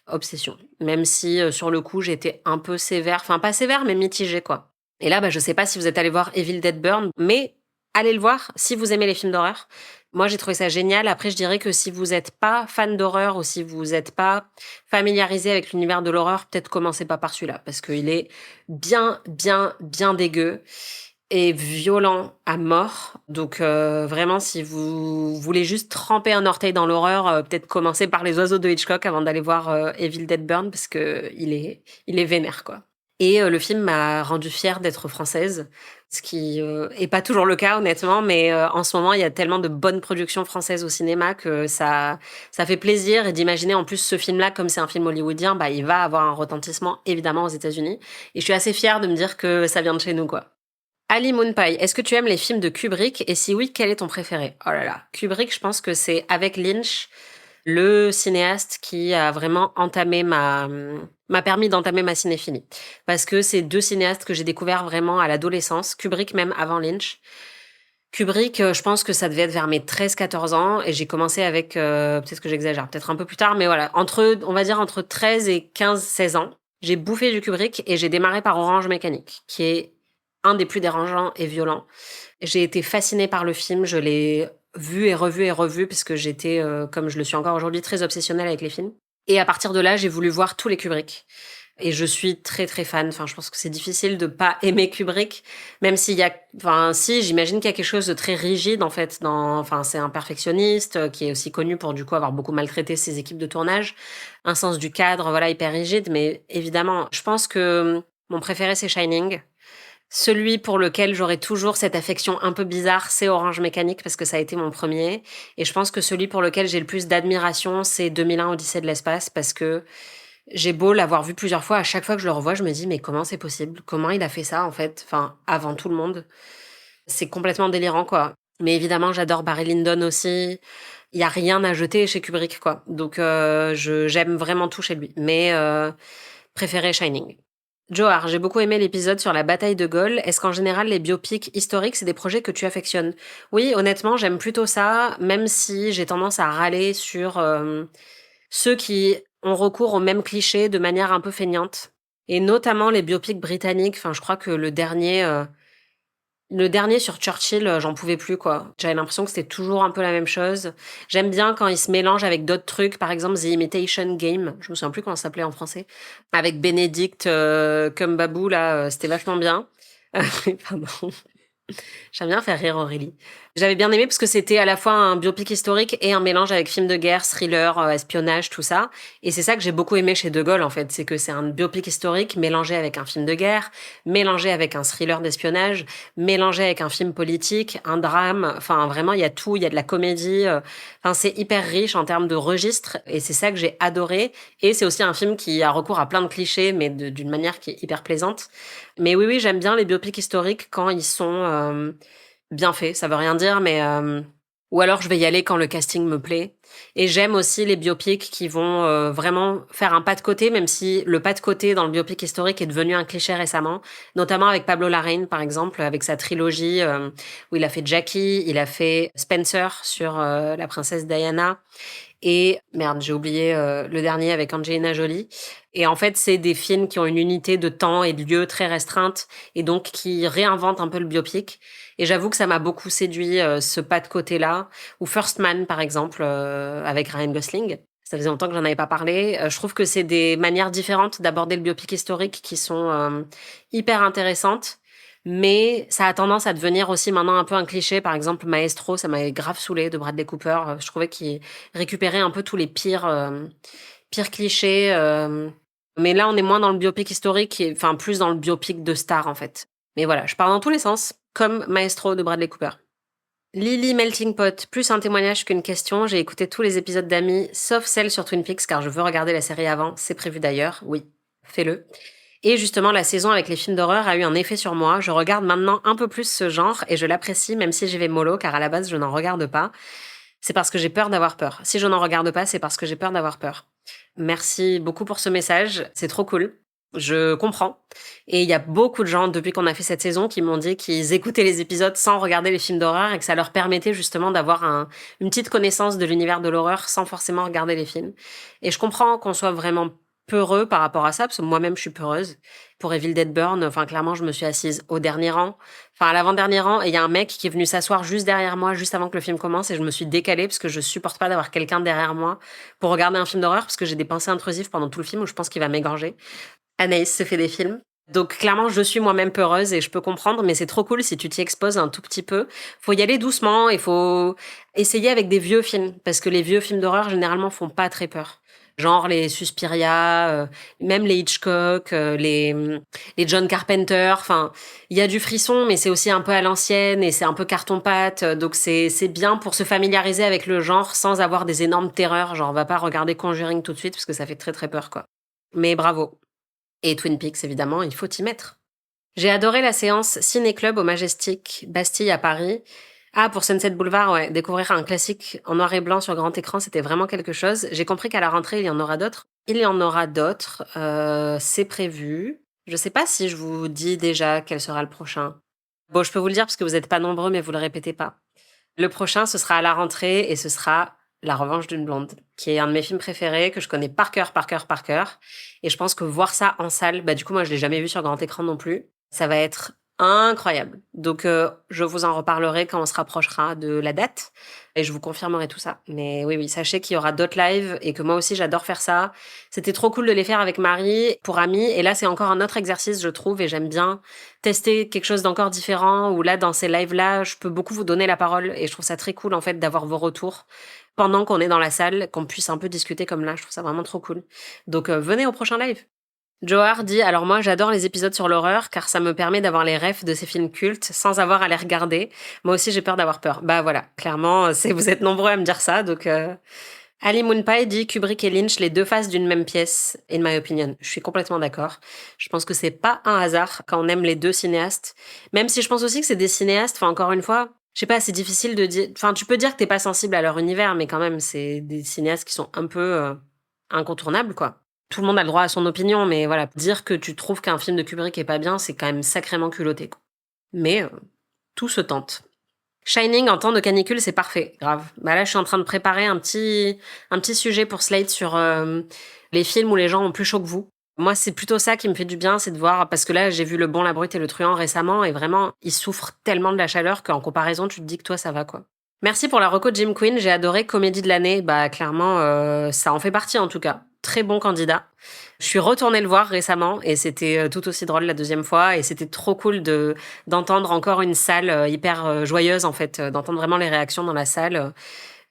Obsession. Même si sur le coup, j'étais un peu sévère, enfin pas sévère, mais mitigée quoi. Et là, je sais pas si vous êtes allé voir Evil Dead Burn, mais allez le voir si vous aimez les films d'horreur. Moi, j'ai trouvé ça génial. Après, je dirais que si vous n'êtes pas fan d'horreur ou si vous n'êtes pas familiarisé avec l'univers de l'horreur, peut-être commencez pas par celui-là parce qu'il est bien, bien, bien dégueu et violent à mort. Donc vraiment, si vous voulez juste tremper un orteil dans l'horreur, peut-être commencer par Les Oiseaux de Hitchcock avant d'aller voir Evil Dead Burn parce que il est vénère quoi. Et le film m'a rendue fière d'être française, ce qui est pas toujours le cas honnêtement, mais en ce moment il y a tellement de bonnes productions françaises au cinéma que ça fait plaisir et d'imaginer en plus ce film-là comme c'est un film hollywoodien, il va avoir un retentissement évidemment aux États-Unis. Et je suis assez fière de me dire que ça vient de chez nous quoi. Ali Moonpie, est-ce que tu aimes les films de Kubrick? Et si oui, quel est ton préféré? Oh là là, Kubrick, je pense que c'est avec Lynch le cinéaste qui a vraiment m'a permis d'entamer ma cinéphilie. Parce que c'est deux cinéastes que j'ai découverts vraiment à l'adolescence, Kubrick même avant Lynch. Kubrick, je pense que ça devait être vers mes 13-14 ans et j'ai commencé avec, peut-être que j'exagère, peut-être un peu plus tard, mais voilà, on va dire entre 13 et 15-16 ans, j'ai bouffé du Kubrick et j'ai démarré par Orange Mécanique, qui est un des plus dérangeants et violents. J'ai été fascinée par le film, je l'ai vu et revu, parce que j'étais, comme je le suis encore aujourd'hui, très obsessionnelle avec les films. Et à partir de là, j'ai voulu voir tous les Kubrick. Et je suis très très fan. Enfin, je pense que c'est difficile de pas aimer Kubrick, même s'il y a, enfin, si, j'imagine qu'il y a quelque chose de très rigide en fait. Enfin, c'est un perfectionniste qui est aussi connu pour du coup avoir beaucoup maltraité ses équipes de tournage, un sens du cadre, voilà, hyper rigide. Mais évidemment, je pense que mon préféré c'est Shining. Celui pour lequel j'aurai toujours cette affection un peu bizarre, c'est Orange Mécanique parce que ça a été mon premier. Et je pense que celui pour lequel j'ai le plus d'admiration, c'est 2001 Odyssée de l'espace parce que j'ai beau l'avoir vu plusieurs fois, à chaque fois que je le revois, je me dis mais comment c'est possible? Comment il a fait ça en fait? Enfin, avant tout le monde. C'est complètement délirant quoi. Mais évidemment, j'adore Barry Lyndon aussi. Il y a rien à jeter chez Kubrick, quoi. Donc, j'aime vraiment tout chez lui. Mais préféré Shining. Johar, j'ai beaucoup aimé l'épisode sur la bataille de Gaulle. Est-ce qu'en général, les biopics historiques, c'est des projets que tu affectionnes? Oui, honnêtement, j'aime plutôt ça, même si j'ai tendance à râler sur ceux qui ont recours aux mêmes clichés de manière un peu feignante. Et notamment les biopics britanniques. Enfin, je crois que le dernier sur Churchill, j'en pouvais plus, quoi. J'avais l'impression que c'était toujours un peu la même chose. J'aime bien quand il se mélange avec d'autres trucs, par exemple The Imitation Game, je me souviens plus comment ça s'appelait en français, avec Benedict Cumberbatch, là, c'était vachement bien. Pardon. J'aime bien faire rire Aurélie. J'avais bien aimé parce que c'était à la fois un biopic historique et un mélange avec film de guerre, thriller, espionnage, tout ça. Et c'est ça que j'ai beaucoup aimé chez De Gaulle, en fait. C'est que c'est un biopic historique mélangé avec un film de guerre, mélangé avec un thriller d'espionnage, mélangé avec un film politique, un drame. Enfin, vraiment, il y a tout. Il y a de la comédie. Enfin, c'est hyper riche en termes de registres. Et c'est ça que j'ai adoré. Et c'est aussi un film qui a recours à plein de clichés, mais d'une manière qui est hyper plaisante. Mais oui, oui, j'aime bien les biopics historiques quand ils sont bien faits. Ça veut rien dire, mais ou alors je vais y aller quand le casting me plaît. Et j'aime aussi les biopics qui vont vraiment faire un pas de côté, même si le pas de côté dans le biopic historique est devenu un cliché récemment, notamment avec Pablo Larraín, par exemple, avec sa trilogie où il a fait Jackie, il a fait Spencer sur la princesse Diana. Et merde, j'ai oublié le dernier avec Angelina Jolie. Et en fait, c'est des films qui ont une unité de temps et de lieu très restreinte et donc qui réinventent un peu le biopic. Et j'avoue que ça m'a beaucoup séduit ce pas de côté-là. Ou First Man, par exemple, avec Ryan Gosling. Ça faisait longtemps que j'en avais pas parlé. Je trouve que c'est des manières différentes d'aborder le biopic historique qui sont hyper intéressantes. Mais ça a tendance à devenir aussi maintenant un peu un cliché. Par exemple, Maestro, ça m'avait grave saoulé de Bradley Cooper. Je trouvais qu'il récupérait un peu tous les pires clichés. Mais là, on est moins dans le biopic historique, enfin plus dans le biopic de star en fait. Mais voilà, je pars dans tous les sens, comme Maestro de Bradley Cooper. Lily Melting Pot, plus un témoignage qu'une question. J'ai écouté tous les épisodes d'Amis, sauf celle sur Twin Peaks, car je veux regarder la série avant. C'est prévu d'ailleurs. Oui, fais-le. Et justement, la saison avec les films d'horreur a eu un effet sur moi. Je regarde maintenant un peu plus ce genre et je l'apprécie, même si j'y vais mollo, car à la base, je n'en regarde pas. C'est parce que j'ai peur d'avoir peur. Si je n'en regarde pas, c'est parce que j'ai peur d'avoir peur. Merci beaucoup pour ce message. C'est trop cool. Je comprends. Et il y a beaucoup de gens, depuis qu'on a fait cette saison, qui m'ont dit qu'ils écoutaient les épisodes sans regarder les films d'horreur et que ça leur permettait justement d'avoir une petite connaissance de l'univers de l'horreur sans forcément regarder les films. Et je comprends qu'on soit vraiment peureux par rapport à ça, parce que moi-même, je suis peureuse. Pour Evil Dead Burn, enfin, clairement, je me suis assise au dernier rang, enfin, à l'avant-dernier rang, et il y a un mec qui est venu s'asseoir juste derrière moi, juste avant que le film commence, et je me suis décalée parce que je supporte pas d'avoir quelqu'un derrière moi pour regarder un film d'horreur, parce que j'ai des pensées intrusives pendant tout le film où je pense qu'il va m'égorger. Anaïs se fait des films. Donc clairement, je suis moi-même peureuse et je peux comprendre, mais c'est trop cool si tu t'y exposes un tout petit peu. Faut y aller doucement, il faut essayer avec des vieux films, parce que les vieux films d'horreur, généralement, font pas très peur. Genre les Suspiria, même les Hitchcock, les John Carpenter. Enfin, il y a du frisson, mais c'est aussi un peu à l'ancienne et c'est un peu carton-pâte. Donc c'est bien pour se familiariser avec le genre sans avoir des énormes terreurs. Genre, on va pas regarder Conjuring tout de suite parce que ça fait très très peur, quoi. Mais bravo. Et Twin Peaks, évidemment, il faut y mettre. J'ai adoré la séance Ciné-Club au Majestic, Bastille à Paris. Ah, pour Sunset Boulevard, ouais, découvrir un classique en noir et blanc sur grand écran, c'était vraiment quelque chose. J'ai compris qu'à la rentrée, il y en aura d'autres. Il y en aura d'autres, c'est prévu. Je sais pas si je vous dis déjà quel sera le prochain. Bon, je peux vous le dire parce que vous n'êtes pas nombreux, mais vous le répétez pas. Le prochain, ce sera à la rentrée et ce sera La Revanche d'une blonde, qui est un de mes films préférés, que je connais par cœur, par cœur, par cœur. Et je pense que voir ça en salle, bah du coup, moi, je l'ai jamais vu sur grand écran non plus. Ça va être incroyable. Donc, je vous en reparlerai quand on se rapprochera de la date et je vous confirmerai tout ça. Mais oui, oui, sachez qu'il y aura d'autres lives et que moi aussi, j'adore faire ça. C'était trop cool de les faire avec Marie pour amis. Et là, c'est encore un autre exercice, je trouve, et j'aime bien tester quelque chose d'encore différent où là, dans ces lives-là, je peux beaucoup vous donner la parole et je trouve ça très cool, en fait, d'avoir vos retours pendant qu'on est dans la salle, qu'on puisse un peu discuter comme là. Je trouve ça vraiment trop cool. Donc, venez au prochain live. Johar dit alors moi j'adore les épisodes sur l'horreur car ça me permet d'avoir les refs de ces films cultes sans avoir à les regarder. Moi aussi j'ai peur d'avoir peur. Bah voilà, clairement vous êtes nombreux à me dire ça donc Ali Moonpie dit Kubrick et Lynch les deux faces d'une même pièce in my opinion. Je suis complètement d'accord. Je pense que c'est pas un hasard quand on aime les deux cinéastes. Même si je pense aussi que c'est des cinéastes, enfin encore une fois, Je sais pas, c'est difficile de dire. Enfin, tu peux dire que t'es pas sensible à leur univers, mais quand même, c'est des cinéastes qui sont un peu incontournables, quoi. Tout le monde a le droit à son opinion, mais voilà, dire que tu trouves qu'un film de Kubrick est pas bien, c'est quand même sacrément culotté, quoi. Mais tout se tente. Shining en temps de canicule, c'est parfait, grave. Bah là, je suis en train de préparer un petit sujet pour Slate sur les films où les gens ont plus chaud que vous. Moi, c'est plutôt ça qui me fait du bien, c'est de voir, parce que là, j'ai vu Le Bon, la Brute et le Truand récemment, et vraiment, ils souffrent tellement de la chaleur qu'en comparaison, tu te dis que toi, ça va, quoi. Merci pour la reco de Jim Quinn, j'ai adoré Comédie de l'année, bah clairement, ça en fait partie en tout cas. Très bon candidat. Je suis retournée le voir récemment et c'était tout aussi drôle la deuxième fois et c'était trop cool d'entendre encore une salle hyper joyeuse en fait, d'entendre vraiment les réactions dans la salle.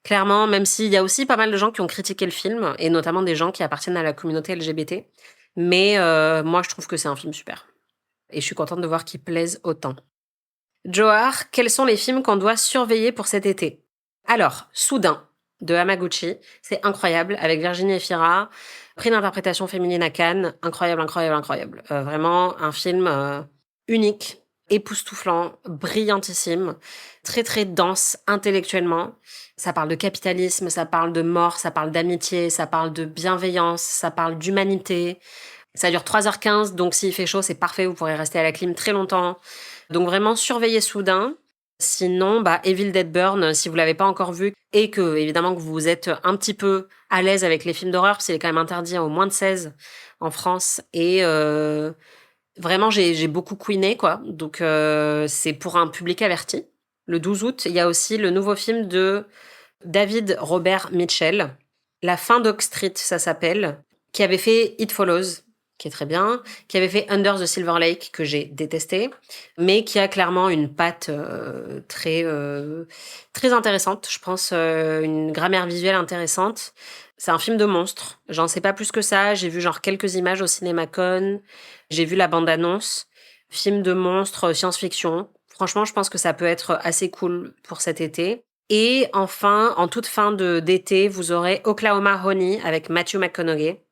Clairement, même s'il y a aussi pas mal de gens qui ont critiqué le film et notamment des gens qui appartiennent à la communauté LGBT, mais moi je trouve que c'est un film super et je suis contente de voir qu'il plaise autant. Johar, quels sont les films qu'on doit surveiller pour cet été? Alors, Soudain, de Hamaguchi, c'est incroyable, avec Virginie Efira, prix d'interprétation féminine à Cannes, incroyable, incroyable, incroyable. Vraiment un film unique, époustouflant, brillantissime, très très dense intellectuellement. Ça parle de capitalisme, ça parle de mort, ça parle d'amitié, ça parle de bienveillance, ça parle d'humanité. Ça dure 3h15, donc s'il fait chaud, c'est parfait, vous pourrez rester à la clim très longtemps. Donc vraiment, surveillez Soudain. Sinon, bah, Evil Dead Burn, si vous l'avez pas encore vu, et que, évidemment, que vous êtes un petit peu à l'aise avec les films d'horreur, parce qu'il est quand même interdit aux moins de 16 en France. Et vraiment, j'ai beaucoup queené, quoi. Donc, c'est pour un public averti. Le 12 août, il y a aussi le nouveau film de David Robert Mitchell, La fin d'Oak Street, ça s'appelle, qui avait fait It Follows, qui est très bien, qui avait fait Under the Silver Lake, que j'ai détesté, mais qui a clairement une patte très intéressante, je pense, une grammaire visuelle intéressante. C'est un film de monstre. J'en sais pas plus que ça. J'ai vu genre quelques images au CinemaCon. J'ai vu la bande-annonce. Film de monstre, science-fiction. Franchement, je pense que ça peut être assez cool pour cet été. Et enfin, en toute fin d'été, vous aurez Oklahoma Honey avec Matthew McConaughey,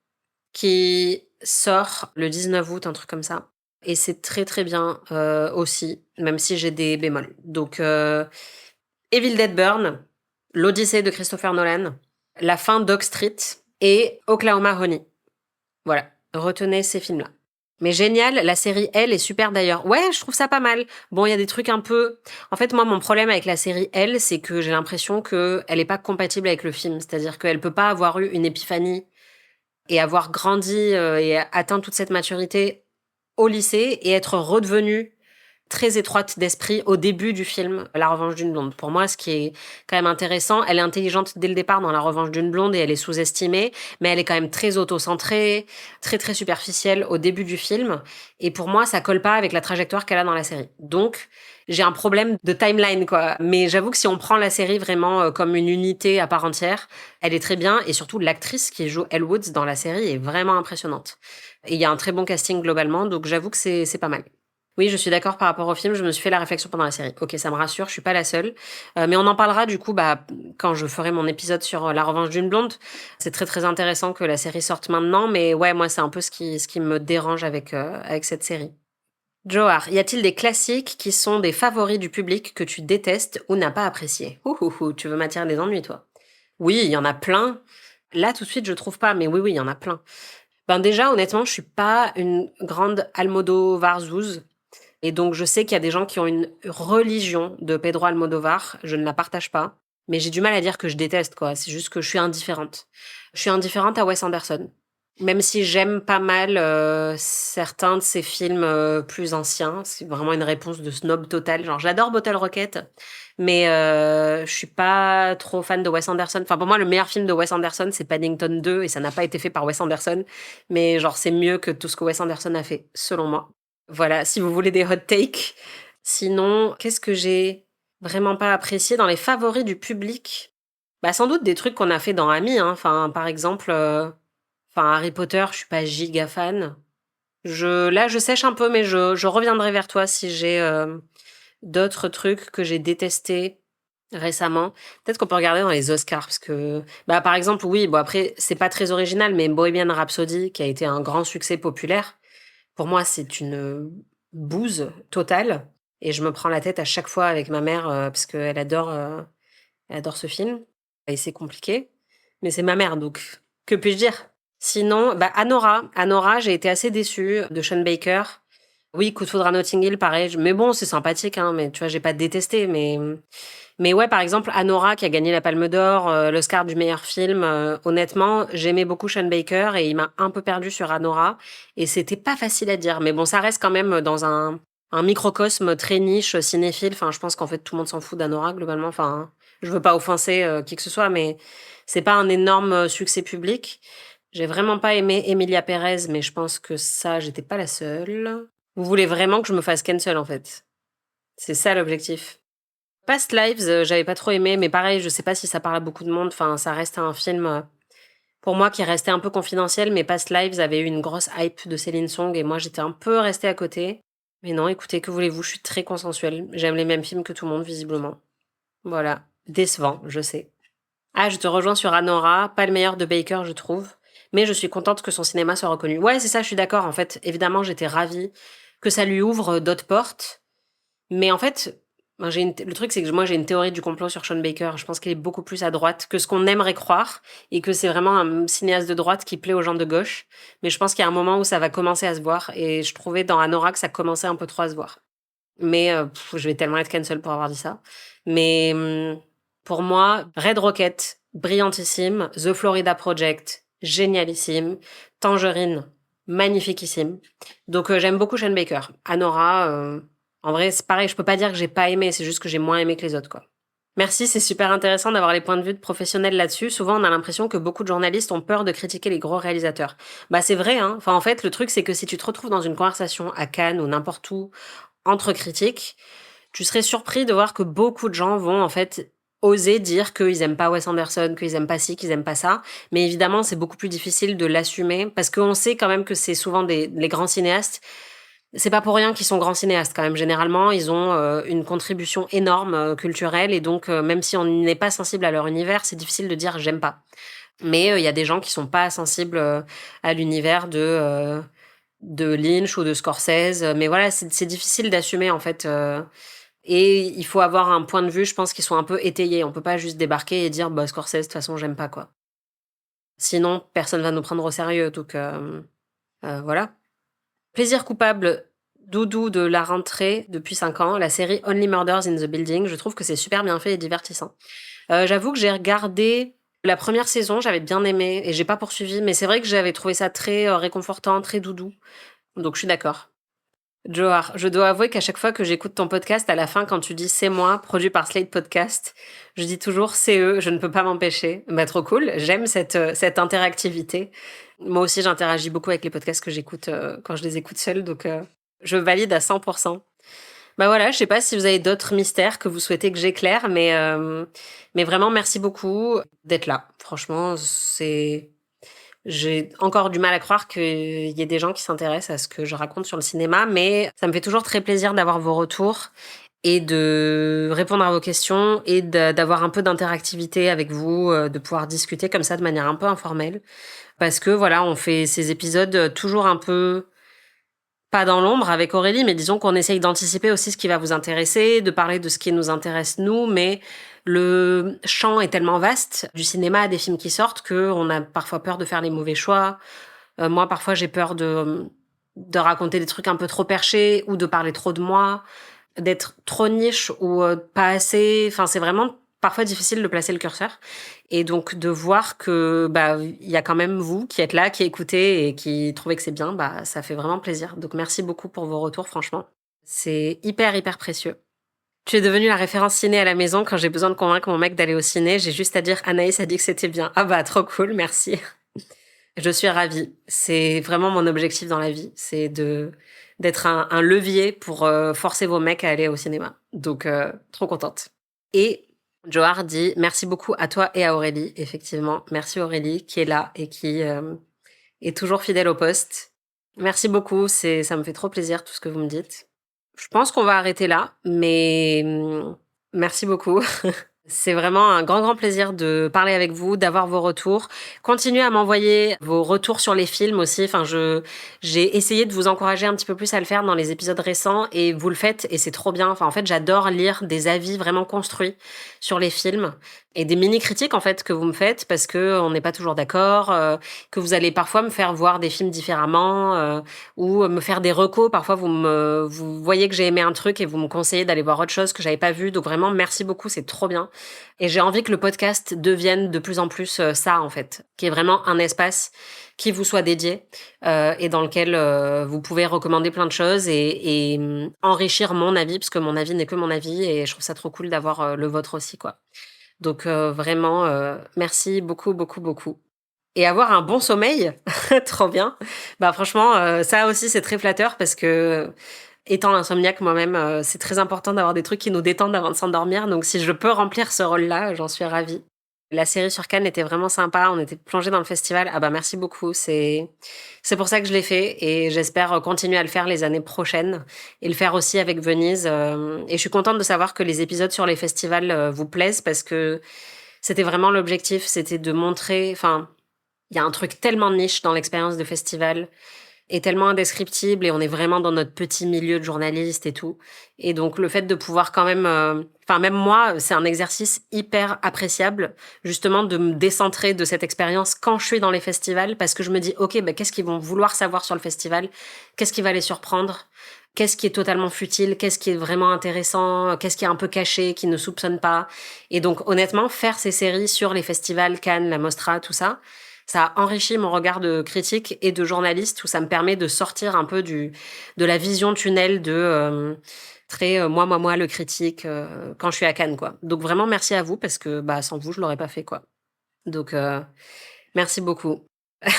qui sort le 19 août, un truc comme ça. Et c'est très très bien aussi, même si j'ai des bémols. Donc, Evil Dead Burn, L'Odyssée de Christopher Nolan, La fin d'Oak Street et Oklahoma Honey. Voilà, retenez ces films-là. Mais génial, la série Elle est super d'ailleurs. Ouais, je trouve ça pas mal. Bon, il y a des trucs un peu... En fait, moi, mon problème avec la série Elle, c'est que j'ai l'impression qu'elle est pas compatible avec le film. C'est-à-dire qu'elle peut pas avoir eu une épiphanie et avoir grandi et atteint toute cette maturité au lycée et être redevenue très étroite d'esprit au début du film La Revanche d'une blonde. Pour moi, ce qui est quand même intéressant, elle est intelligente dès le départ dans La Revanche d'une blonde et elle est sous-estimée, mais elle est quand même très auto-centrée, très très superficielle au début du film. Et pour moi, ça colle pas avec la trajectoire qu'elle a dans la série. Donc, j'ai un problème de timeline, quoi. Mais j'avoue que si on prend la série vraiment comme une unité à part entière, elle est très bien. Et surtout, l'actrice qui joue Elle Woods dans la série est vraiment impressionnante. Et il y a un très bon casting globalement, donc j'avoue que c'est pas mal. Oui, je suis d'accord par rapport au film, je me suis fait la réflexion pendant la série. Ok, ça me rassure, je suis pas la seule. Mais on en parlera du coup quand je ferai mon épisode sur La Revanche d'une blonde. C'est très très intéressant que la série sorte maintenant, mais ouais, moi c'est un peu ce qui me dérange avec cette série. Johar, y a-t-il des classiques qui sont des favoris du public que tu détestes ou n'as pas apprécié? Ouh, tu veux m'attirer des ennuis, toi? Oui, il y en a plein. Là, tout de suite, je trouve pas, mais oui, il y en a plein. Ben déjà, honnêtement, je suis pas une grande Almodovar-zouze. Et donc, je sais qu'il y a des gens qui ont une religion de Pedro Almodovar. Je ne la partage pas. Mais j'ai du mal à dire que je déteste, quoi. C'est juste que je suis indifférente. Je suis indifférente à Wes Anderson. Même si j'aime pas mal certains de ses films plus anciens. C'est vraiment une réponse de snob total. Genre, j'adore Bottle Rocket, mais je suis pas trop fan de Wes Anderson. Enfin, pour moi, le meilleur film de Wes Anderson, c'est Paddington 2, et ça n'a pas été fait par Wes Anderson. Mais genre, c'est mieux que tout ce que Wes Anderson a fait, selon moi. Voilà, si vous voulez des hot takes. Sinon, qu'est-ce que j'ai vraiment pas apprécié dans les favoris du public? Bah, sans doute des trucs qu'on a fait dans Ami, hein. Enfin, par exemple, Harry Potter, je suis pas giga fan. Là, je sèche un peu, mais je reviendrai vers toi si j'ai d'autres trucs que j'ai détestés récemment. Peut-être qu'on peut regarder dans les Oscars, parce que, bah, par exemple, oui, bon, après, c'est pas très original, mais Bohemian Rhapsody, qui a été un grand succès populaire, pour moi, c'est une bouse totale. Et je me prends la tête à chaque fois avec ma mère parce qu'elle elle adore ce film. Et c'est compliqué. Mais c'est ma mère, donc que puis-je dire? Sinon, bah, Anora. Anora, j'ai été assez déçue de Sean Baker. Oui, Coup de foudre à Notting Hill, pareil. Mais bon, c'est sympathique, hein, mais tu vois, j'ai pas détesté. Mais ouais, par exemple, Anora, qui a gagné la Palme d'Or, l'Oscar du meilleur film, honnêtement, j'aimais beaucoup Sean Baker et il m'a un peu perdu sur Anora. Et c'était pas facile à dire. Mais bon, ça reste quand même dans un microcosme très niche, cinéphile. Enfin, je pense qu'en fait, tout le monde s'en fout d'Anora, globalement. Enfin, je veux pas offenser qui que ce soit, mais c'est pas un énorme succès public. J'ai vraiment pas aimé Emilia Pérez, mais je pense que ça, j'étais pas la seule. Vous voulez vraiment que je me fasse cancel, en fait. C'est ça l'objectif. Past Lives, j'avais pas trop aimé, mais pareil, je sais pas si ça parle à beaucoup de monde. Enfin, ça reste un film, pour moi, qui restait un peu confidentiel, mais Past Lives avait eu une grosse hype de Céline Song, et moi, j'étais un peu restée à côté. Mais non, écoutez, que voulez-vous, je suis très consensuelle. J'aime les mêmes films que tout le monde, visiblement. Voilà. Décevant, je sais. Ah, je te rejoins sur Anora, pas le meilleur de Baker, je trouve. Mais je suis contente que son cinéma soit reconnu. Ouais, c'est ça, je suis d'accord. En fait, évidemment, j'étais ravie que ça lui ouvre d'autres portes. Mais en fait, moi, le truc, c'est que moi, j'ai une théorie du complot sur Sean Baker. Je pense qu'il est beaucoup plus à droite que ce qu'on aimerait croire et que c'est vraiment un cinéaste de droite qui plaît aux gens de gauche. Mais je pense qu'il y a un moment où ça va commencer à se voir et je trouvais dans Anora que ça commençait un peu trop à se voir. Mais je vais tellement être cancel pour avoir dit ça. Mais pour moi, Red Rocket, brillantissime. The Florida Project, génialissime. Tangerine, magnifiquissime. Donc j'aime beaucoup Sean Baker. Anora, en vrai, c'est pareil, je peux pas dire que j'ai pas aimé, c'est juste que j'ai moins aimé que les autres, quoi. Merci, c'est super intéressant d'avoir les points de vue de professionnels là-dessus. Souvent, on a l'impression que beaucoup de journalistes ont peur de critiquer les gros réalisateurs. Bah, c'est vrai, hein. Enfin, en fait, le truc, c'est que si tu te retrouves dans une conversation à Cannes ou n'importe où, entre critiques, tu serais surpris de voir que beaucoup de gens vont, en fait, oser dire qu'ils aiment pas Wes Anderson, qu'ils aiment pas ci, qu'ils aiment pas ça. Mais évidemment, c'est beaucoup plus difficile de l'assumer parce qu'on sait quand même que c'est souvent les grands cinéastes. C'est pas pour rien qu'ils sont grands cinéastes quand même. Généralement, ils ont une contribution énorme culturelle et donc même si on n'est pas sensible à leur univers, c'est difficile de dire j'aime pas. Mais il y a des gens qui sont pas sensibles à l'univers de Lynch ou de Scorsese. Mais voilà, c'est difficile d'assumer en fait. Et il faut avoir un point de vue, je pense, qui soit un peu étayé. On peut pas juste débarquer et dire bah Scorsese de toute façon j'aime pas quoi. Sinon personne va nous prendre au sérieux. Donc voilà. Plaisir coupable, doudou de la rentrée depuis 5 ans, la série Only Murders in the Building. Je trouve que c'est super bien fait et divertissant. J'avoue que j'ai regardé la première saison, j'avais bien aimé et j'ai pas poursuivi, mais c'est vrai que j'avais trouvé ça très réconfortant, très doudou. Donc je suis d'accord. Johar, je dois avouer qu'à chaque fois que j'écoute ton podcast, à la fin, quand tu dis c'est moi, produit par Slate Podcast, je dis toujours c'est eux, je ne peux pas m'empêcher. Bah, trop cool, j'aime cette interactivité. Moi aussi, j'interagis beaucoup avec les podcasts que j'écoute quand je les écoute seule, donc je valide à 100%. Bah voilà, je sais pas si vous avez d'autres mystères que vous souhaitez que j'éclaire, mais vraiment merci beaucoup d'être là. Franchement, j'ai encore du mal à croire qu'il y ait des gens qui s'intéressent à ce que je raconte sur le cinéma, mais ça me fait toujours très plaisir d'avoir vos retours et de répondre à vos questions et d'avoir un peu d'interactivité avec vous, de pouvoir discuter comme ça de manière un peu informelle. Parce que voilà, on fait ces épisodes toujours un peu pas dans l'ombre avec Aurélie, mais disons qu'on essaye d'anticiper aussi ce qui va vous intéresser, de parler de ce qui nous intéresse nous, mais le champ est tellement vaste, du cinéma à des films qui sortent, qu'on a parfois peur de faire les mauvais choix. Moi, parfois, j'ai peur de raconter des trucs un peu trop perchés ou de parler trop de moi, d'être trop niche ou pas assez. Enfin, c'est vraiment parfois difficile de placer le curseur. Et donc, de voir que bah il y a quand même vous qui êtes là, qui écoutez et qui trouvez que c'est bien, bah ça fait vraiment plaisir. Donc, merci beaucoup pour vos retours, franchement. C'est hyper, hyper précieux. Tu es devenue la référence ciné à la maison. Quand j'ai besoin de convaincre mon mec d'aller au ciné, j'ai juste à dire Anaïs a dit que c'était bien. Ah bah, trop cool, merci. Je suis ravie. C'est vraiment mon objectif dans la vie. C'est d'être un levier pour forcer vos mecs à aller au cinéma. Donc, trop contente. Et Johar dit merci beaucoup à toi et à Aurélie. Effectivement, merci Aurélie qui est là et qui est toujours fidèle au poste. Merci beaucoup. Ça me fait trop plaisir tout ce que vous me dites. Je pense qu'on va arrêter là, mais merci beaucoup. C'est vraiment un grand, grand plaisir de parler avec vous, d'avoir vos retours. Continuez à m'envoyer vos retours sur les films aussi. Enfin, j'ai essayé de vous encourager un petit peu plus à le faire dans les épisodes récents et vous le faites et c'est trop bien. Enfin, en fait, j'adore lire des avis vraiment construits sur les films et des mini-critiques, en fait, que vous me faites parce que on n'est pas toujours d'accord, que vous allez parfois me faire voir des films différemment, ou me faire des recos. Parfois, vous voyez que j'ai aimé un truc et vous me conseillez d'aller voir autre chose que j'avais pas vu. Donc vraiment, merci beaucoup, c'est trop bien. Et j'ai envie que le podcast devienne de plus en plus ça, en fait, qui est vraiment un espace qui vous soit dédié et dans lequel vous pouvez recommander plein de choses et enrichir mon avis, parce que mon avis n'est que mon avis et je trouve ça trop cool d'avoir le vôtre aussi, quoi. Donc vraiment, merci beaucoup, beaucoup, beaucoup. Et avoir un bon sommeil, trop bien. Bah franchement, ça aussi c'est très flatteur parce que étant insomniaque moi-même, c'est très important d'avoir des trucs qui nous détendent avant de s'endormir. Donc si je peux remplir ce rôle-là, j'en suis ravie. La série sur Cannes était vraiment sympa. On était plongés dans le festival. Ah bah merci beaucoup. C'est pour ça que je l'ai fait et j'espère continuer à le faire les années prochaines et le faire aussi avec Venise. Et je suis contente de savoir que les épisodes sur les festivals vous plaisent parce que c'était vraiment l'objectif. C'était de montrer. Enfin, il y a un truc tellement niche dans l'expérience de festival et tellement indescriptible et on est vraiment dans notre petit milieu de journalistes et tout. Et donc le fait de pouvoir quand même, enfin même moi, c'est un exercice hyper appréciable justement de me décentrer de cette expérience quand je suis dans les festivals parce que je me dis ok, bah, qu'est-ce qu'ils vont vouloir savoir sur le festival, qu'est-ce qui va les surprendre, qu'est-ce qui est totalement futile, qu'est-ce qui est vraiment intéressant, qu'est-ce qui est un peu caché, qui ne soupçonne pas. Et donc honnêtement, faire ces séries sur les festivals, Cannes, la Mostra, tout ça, ça a enrichi mon regard de critique et de journaliste où ça me permet de sortir un peu de la vision tunnel de très moi, le critique quand je suis à Cannes, quoi. Donc vraiment merci à vous parce que bah, sans vous, je l'aurais pas fait, quoi. Donc merci beaucoup.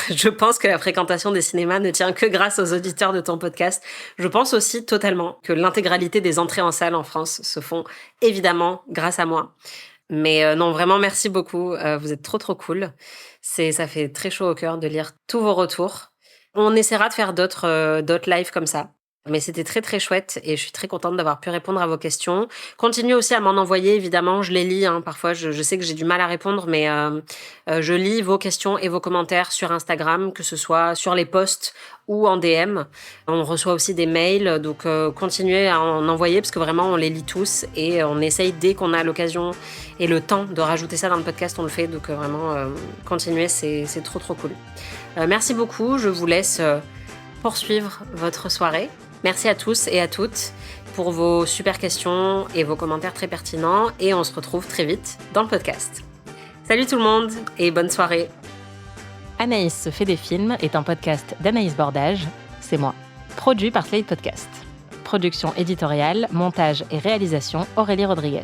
Je pense que la fréquentation des cinémas ne tient que grâce aux auditeurs de ton podcast. Je pense aussi totalement que l'intégralité des entrées en salle en France se font évidemment grâce à moi. Mais non, vraiment, merci beaucoup. Vous êtes trop, trop cool. Ça fait très chaud au cœur de lire tous vos retours. On essaiera de faire d'autres lives comme ça. Mais c'était très, très chouette et je suis très contente d'avoir pu répondre à vos questions. Continuez aussi à m'en envoyer, évidemment. Je les lis, hein. Parfois, je sais que j'ai du mal à répondre, mais je lis vos questions et vos commentaires sur Instagram, que ce soit sur les posts ou en DM. On reçoit aussi des mails, donc continuez à en envoyer parce que vraiment, on les lit tous et on essaye dès qu'on a l'occasion et le temps de rajouter ça dans le podcast, on le fait. Donc vraiment, continuez, c'est trop, trop cool. Merci beaucoup. Je vous laisse poursuivre votre soirée. Merci à tous et à toutes pour vos super questions et vos commentaires très pertinents et on se retrouve très vite dans le podcast. Salut tout le monde et bonne soirée. Anaïs se fait des films est un podcast d'Anaïs Bordage, c'est moi, produit par Slate Podcast. Production éditoriale, montage et réalisation Aurélie Rodriguez.